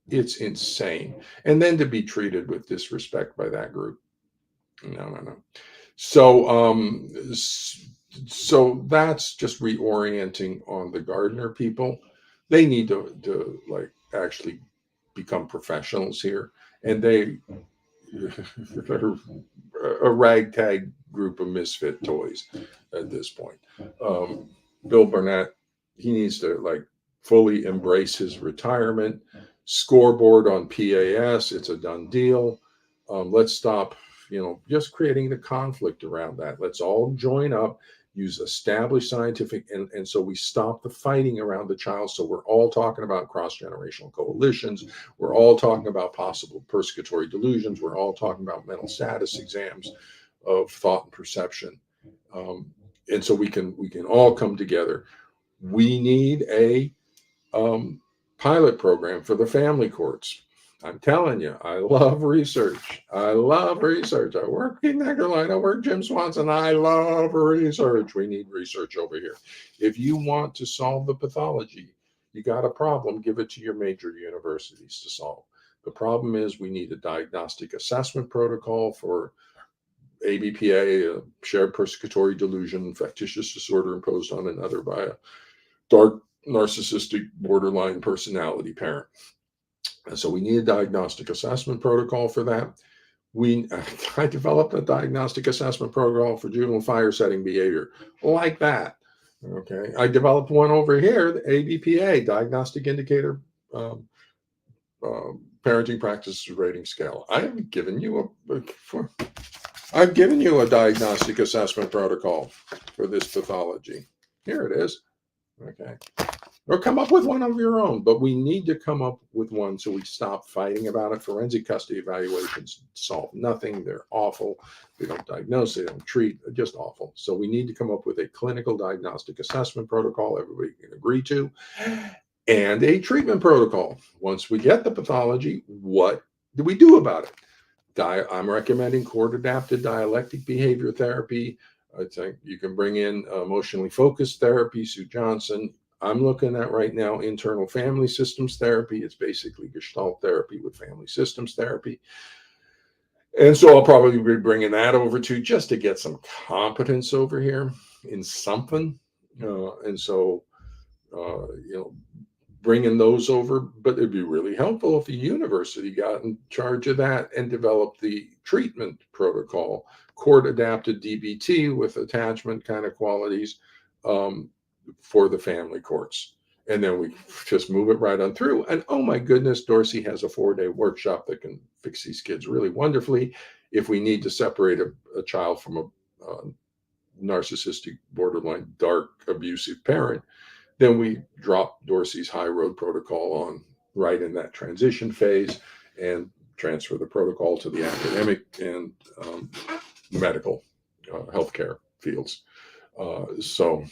it's insane. And then to be treated with disrespect by that group. No. So that's just reorienting on the Gardner people. They need to like actually become professionals here, and they're a ragtag group of misfit toys at this point. Bill Burnett, he needs to fully embrace his retirement. Scoreboard on PAS, it's a done deal. Let's stop, just creating the conflict around that. Let's all join up, use established scientific, and so we stop the fighting around the child. So we're all talking about cross-generational coalitions. We're all talking about possible persecutory delusions. We're all talking about mental status exams of thought and perception. And so we can all come together. We need a pilot program for the family courts. I'm telling you, I love research. I work in Nectarline. I work Jim Swanson. I love research. We need research over here. If you want to solve the pathology, you got a problem, give it to your major universities to solve. The problem is we need a diagnostic assessment protocol for ABPA, a shared persecutory delusion, factitious disorder imposed on another by a dark narcissistic borderline personality parent. And so we need a diagnostic assessment protocol for that. I developed a diagnostic assessment protocol for juvenile fire setting behavior like that. Okay, I developed one over here, the ABPA, Diagnostic Indicator Parenting Practices Rating Scale. I've given you a diagnostic assessment protocol for this pathology. Here it is. Okay. Or come up with one of your own, but we need to come up with one so we stop fighting about it. Forensic custody evaluations solve nothing. They're awful. They don't diagnose, they don't treat, they're just awful. So we need to come up with a clinical diagnostic assessment protocol everybody can agree to, and a treatment protocol. Once we get the pathology, what do we do about it? I'm recommending court-adapted dialectic behavior therapy. I think you can bring in emotionally focused therapy, Sue Johnson. I'm looking at right now internal family systems therapy. It's basically Gestalt therapy with family systems therapy. And so I'll probably be bringing that over too, just to get some competence over here in something. And so, you know, bringing those over, but it'd be really helpful if the university got in charge of that and developed the treatment protocol, court adapted DBT with attachment kind of qualities, um, for the family courts. And then we just move it right on through. And oh my goodness, Dorsey has a 4-day workshop that can fix these kids really wonderfully. If we need to separate a child from a narcissistic, borderline, dark, abusive parent, then we drop Dorsey's high road protocol on right in that transition phase and transfer the protocol to the academic and medical healthcare fields. So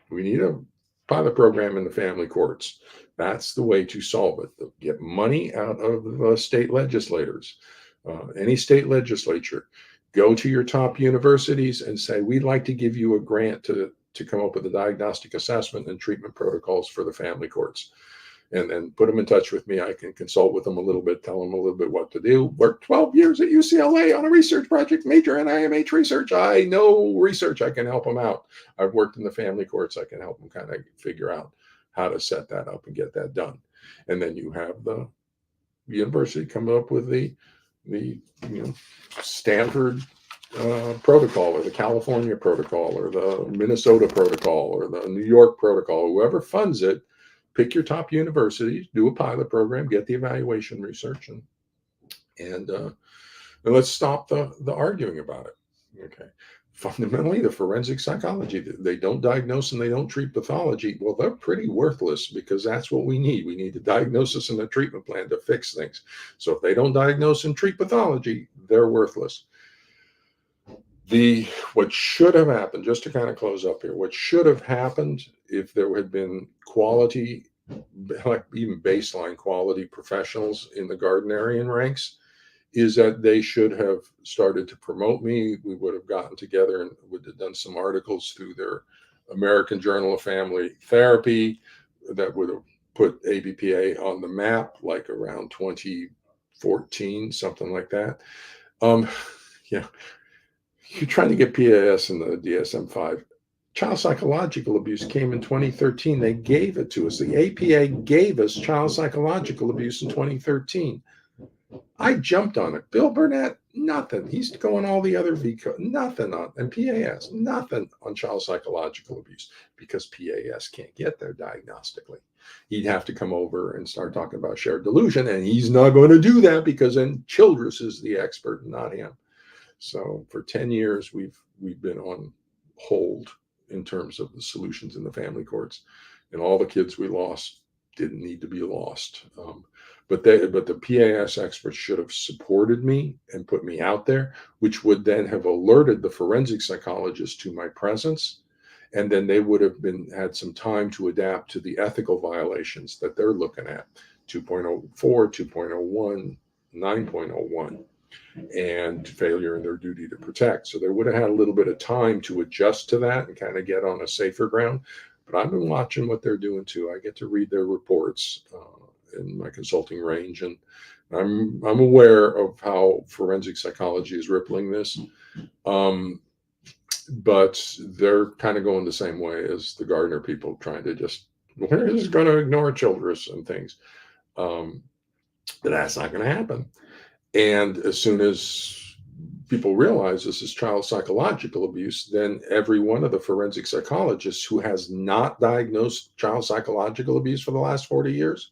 we need a pilot program in the family courts. That's the way to solve it. Get money out of state legislators, any state legislature. Go to your top universities and say, we'd like to give you a grant to come up with a diagnostic assessment and treatment protocols for the family courts. And then put them in touch with me. I can consult with them a little bit, tell them a little bit what to do. Worked 12 years at UCLA on a research project, major in IMH research. I know research. I can help them out. I've worked in the family courts. I can help them kind of figure out how to set that up and get that done. And then you have the university come up with the Stanford protocol, or the California protocol, or the Minnesota protocol, or the New York protocol. Whoever funds it, pick your top universities, do a pilot program, get the evaluation research, and let's stop the arguing about it. Okay. Fundamentally, the forensic psychology, they don't diagnose and they don't treat pathology. Well, they're pretty worthless, because that's what we need. We need a diagnosis and a treatment plan to fix things. So if they don't diagnose and treat pathology, they're worthless. What should have happened, just to kind of close up here, what should have happened if there had been quality, like even baseline quality professionals in the Gardnerian ranks, is that they should have started to promote me. We would have gotten together and would have done some articles through their American Journal of Family Therapy that would have put ABPA on the map, like around 2014, something like that. Yeah. You're trying to get PAS in the DSM-5. Child psychological abuse came in 2013. They gave it to us. The APA gave us child psychological abuse in 2013. I jumped on it. Bill Burnett, nothing. He's going all the other VCO, nothing on, and PAS, nothing on child psychological abuse, because PAS can't get there diagnostically. He'd have to come over and start talking about shared delusion, and he's not going to do that, because then Childress is the expert, not him. So for 10 years, we've been on hold in terms of the solutions in the family courts, and all the kids we lost didn't need to be lost. But the PAS experts should have supported me and put me out there, which would then have alerted the forensic psychologists to my presence, and then they would have had some time to adapt to the ethical violations that they're looking at: 2.04, 2.01, 9.01. and failure in their duty to protect. So they would have had a little bit of time to adjust to that and kind of get on a safer ground. But I've been watching what they're doing too. I get to read their reports in my consulting range, and I'm aware of how forensic psychology is rippling this. But they're kind of going the same way as the Gardner people, trying to just, we're just going to ignore Childress and things. But that's not going to happen. And as soon as people realize this is child psychological abuse, then every one of the forensic psychologists who has not diagnosed child psychological abuse for the last 40 years,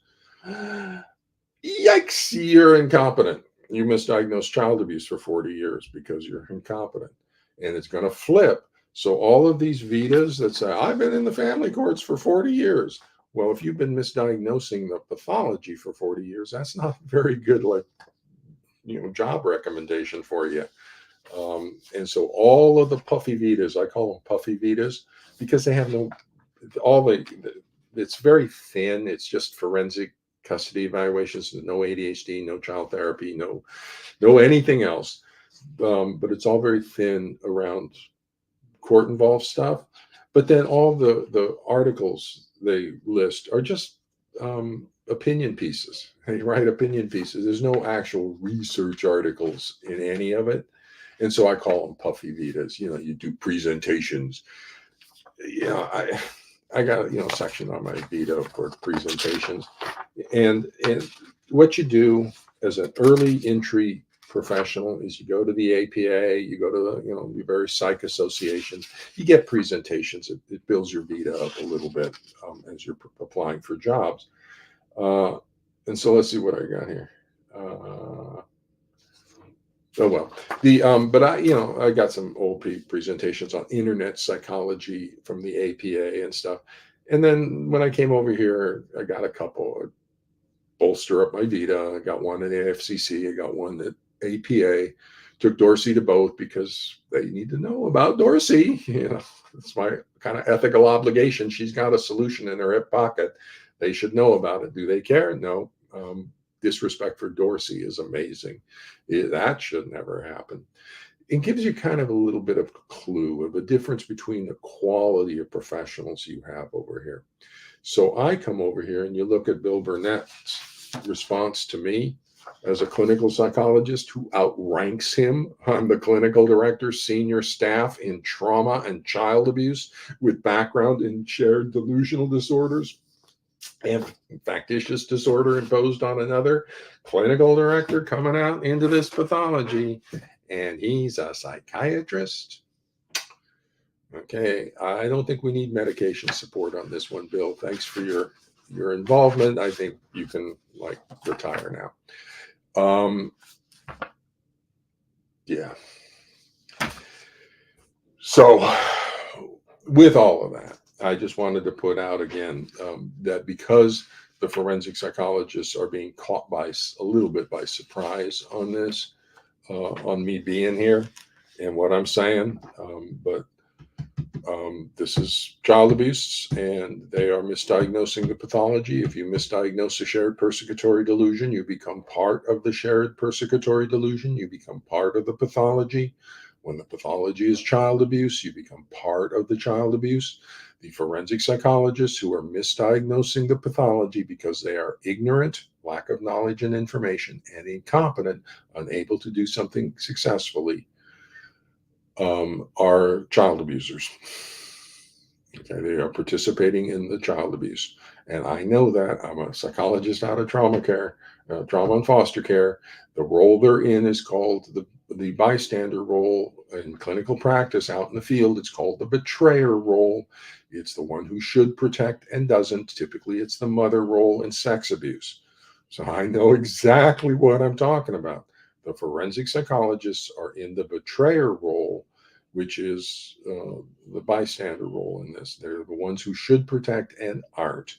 yikes, you're incompetent. You misdiagnosed child abuse for 40 years because you're incompetent. And it's going to flip. So all of these Vitas that say, I've been in the family courts for 40 years. Well, if you've been misdiagnosing the pathology for 40 years, that's not very good, job recommendation for you. And so all of the puffy Vitas, I call them puffy Vitas, because they have it's very thin. It's just forensic custody evaluations, no ADHD, no child therapy, no anything else. But it's all very thin around court involved stuff. But then all the articles they list are just opinion pieces. They write opinion pieces. There's no actual research articles in any of it. And so I call them puffy vitas. You do presentations. I got a section on my Vita for presentations, and what you do as an early entry professional is you go to the APA, you go to the various psych associations, you get presentations. It builds your Vita up a little bit as you're applying for jobs. And so let's see what I got here. Oh well, but I got some old presentations on internet psychology from the APA and stuff, and then when I came over here, I got a couple bolster up my Vita. I got one at AFCC, I got one at APA. Took Dorsey to both because they need to know about Dorsey. It's my kind of ethical obligation. She's got a solution in her hip pocket. They should know about it. Do they care? No. Disrespect for Dorsey is amazing. That should never happen. It gives you kind of a little bit of a clue of the difference between the quality of professionals you have over here. So I come over here and you look at Bill Burnett's response to me as a clinical psychologist who outranks him. I'm the clinical director, senior staff in trauma and child abuse with background in shared delusional disorders and factitious disorder imposed on another clinical director coming out into this pathology, and he's a psychiatrist. Okay, I don't think we need medication support on this one, Bill. Thanks for your involvement. I think you can retire now. Yeah. So with all of that, I just wanted to put out again that because the forensic psychologists are being caught a little bit by surprise on this, on me being here and what I'm saying, but this is child abuse and they are misdiagnosing the pathology. If you misdiagnose a shared persecutory delusion, you become part of the shared persecutory delusion. You become part of the pathology. When the pathology is child abuse, you become part of the child abuse. The forensic psychologists who are misdiagnosing the pathology because they are ignorant, lack of knowledge and information, and incompetent, unable to do something successfully, are child abusers. Okay, they are participating in the child abuse. And I know that. I'm a psychologist out of trauma care, trauma and foster care. The role they're in is called the bystander role. In clinical practice out in the field, it's called the betrayer role. It's the one who should protect and doesn't. Typically, it's the mother role in sex abuse. So I know exactly what I'm talking about. The forensic psychologists are in the betrayer role, which is the bystander role in this. They're the ones who should protect and aren't.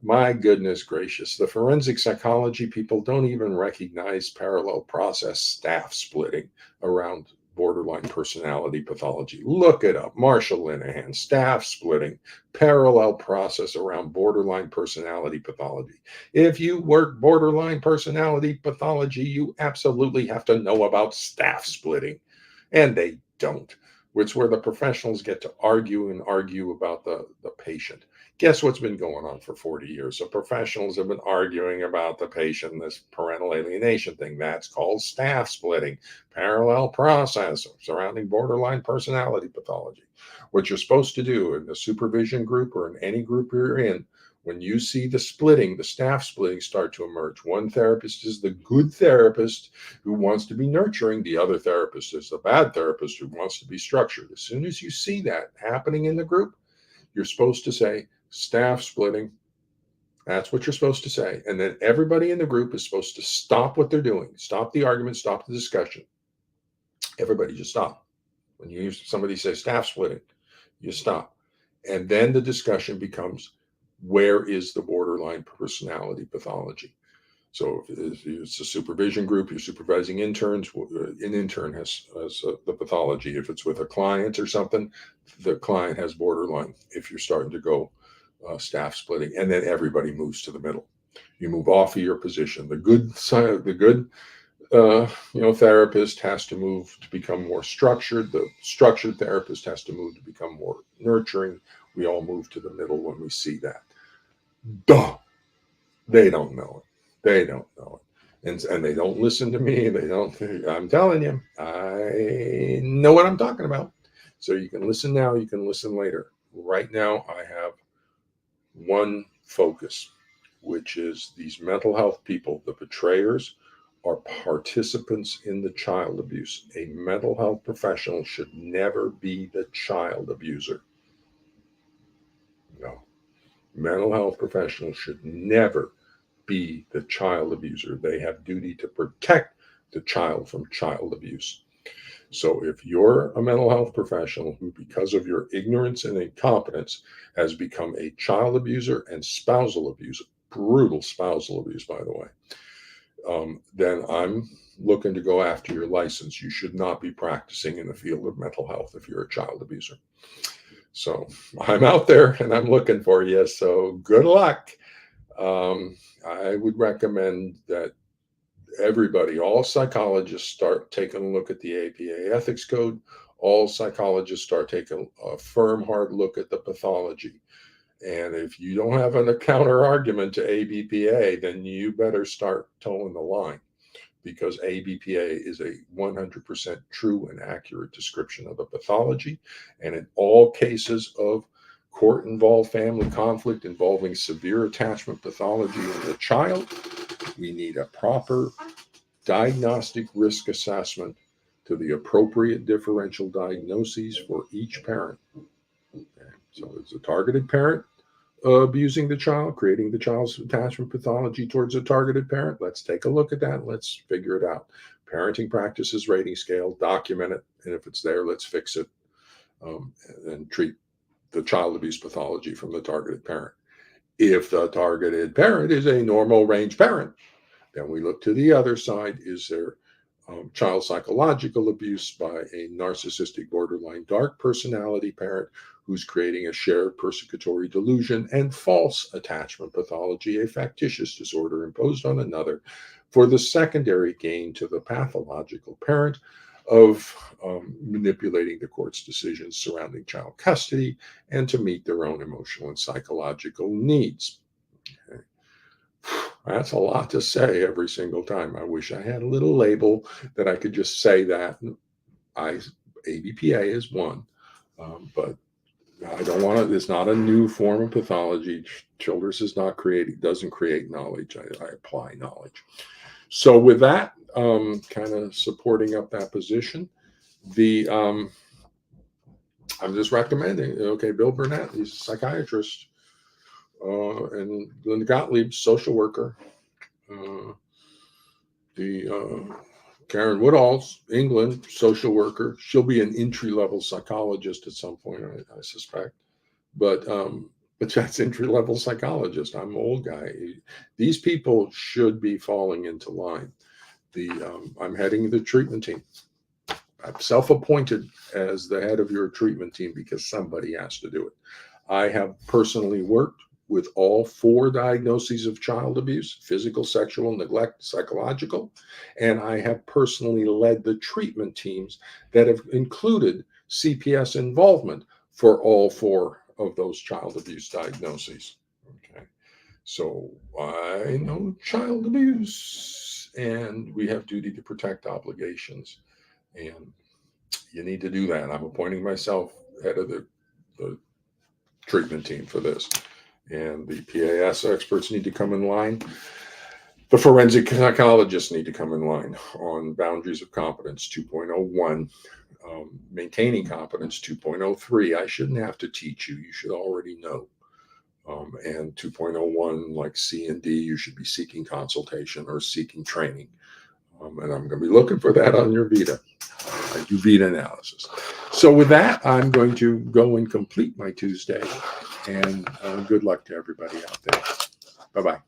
My goodness gracious, the forensic psychology people don't even recognize parallel process staff splitting around borderline personality pathology. Look it up. Marshall Linehan, staff splitting, parallel process around borderline personality pathology. If you work borderline personality pathology, you absolutely have to know about staff splitting. And they don't. It's where the professionals get to argue about the patient. Guess what's been going on for 40 years? So professionals have been arguing about the patient, this parental alienation thing. That's called staff splitting, parallel process surrounding borderline personality pathology. What you're supposed to do in the supervision group or in any group you're in, when you see the splitting, the staff splitting start to emerge, one therapist is the good therapist who wants to be nurturing. The other therapist is the bad therapist who wants to be structured. As soon as you see that happening in the group, you're supposed to say, staff splitting. That's what you're supposed to say. And then everybody in the group is supposed to stop what they're doing, stop the argument, stop the discussion. Everybody just stop. When you hear somebody say staff splitting, you stop. And then the discussion becomes, where is the borderline personality pathology? So if it's a supervision group, you're supervising interns, an intern has the pathology. If it's with a client or something, the client has borderline. If you're starting to go staff splitting, and then everybody moves to the middle. You move off of your position. The good therapist has to move to become more structured. The structured therapist has to move to become more nurturing. We all move to the middle when we see that. Duh. They don't know it. They don't know it. And they don't listen to me. They don't. I'm telling you, I know what I'm talking about. So you can listen now. You can listen later. Right now, I have one focus, which is these mental health people, the betrayers, are participants in the child abuse. A mental health professional should never be the child abuser. No. Mental health professionals should never be the child abuser. They have duty to protect the child from child abuse. So if you're a mental health professional who, because of your ignorance and incompetence, has become a child abuser and spousal abuse, brutal spousal abuse, by the way, then I'm looking to go after your license. You should not be practicing in the field of mental health if you're a child abuser. So I'm out there and I'm looking for you. So good luck. I would recommend that everybody, all psychologists, start taking a look at the APA ethics code. All psychologists start taking a firm, hard look at the pathology. And if you don't have a counter argument to ABPA, then you better start towing the line, because ABPA is a 100% true and accurate description of the pathology. And in all cases of court-involved family conflict involving severe attachment pathology in the child, we need a proper diagnostic risk assessment to the appropriate differential diagnoses for each parent. Okay. So it's a targeted parent abusing the child, creating the child's attachment pathology towards a targeted parent. Let's take a look at that. Let's figure it out. Parenting practices rating scale, document it. And if it's there, let's fix it, and treat the child abuse pathology from the targeted parent. If the targeted parent is a normal range parent, then we look to the other side. Is there child psychological abuse by a narcissistic borderline dark personality parent who's creating a shared persecutory delusion and false attachment pathology, a factitious disorder imposed on another for the secondary gain to the pathological parent of manipulating the court's decisions surrounding child custody and to meet their own emotional and psychological needs. Okay. That's a lot to say every single time. I wish I had a little label that I could just say that. ABPA is one, but I don't want to. It's not a new form of pathology. Childress is not creating, doesn't create knowledge. I apply knowledge. So with that, kind of supporting up that position, I'm just recommending. Okay, Bill Burnett, he's a psychiatrist, and Linda Gottlieb, social worker. Karen Woodall's, England, social worker. She'll be an entry-level psychologist at some point, I suspect. But that's entry-level psychologist. I'm an old guy. These people should be falling into line. I'm heading the treatment team. I'm self-appointed as the head of your treatment team because somebody has to do it. I have personally worked with all 4 diagnoses of child abuse: physical, sexual, neglect, psychological. And I have personally led the treatment teams that have included CPS involvement for all 4 of those child abuse diagnoses. Okay. So I know child abuse, and we have duty to protect obligations. And you need to do that. I'm appointing myself head of the treatment team for this. And the PAS experts need to come in line. The forensic psychologists need to come in line on boundaries of competence 2.01, maintaining competence 2.03. I shouldn't have to teach you. You should already know. And 2.01, like C and D, you should be seeking consultation or seeking training. And I'm going to be looking for that on your Vita. I do Vita analysis. So with that, I'm going to go and complete my Tuesday. And good luck to everybody out there. Bye-bye.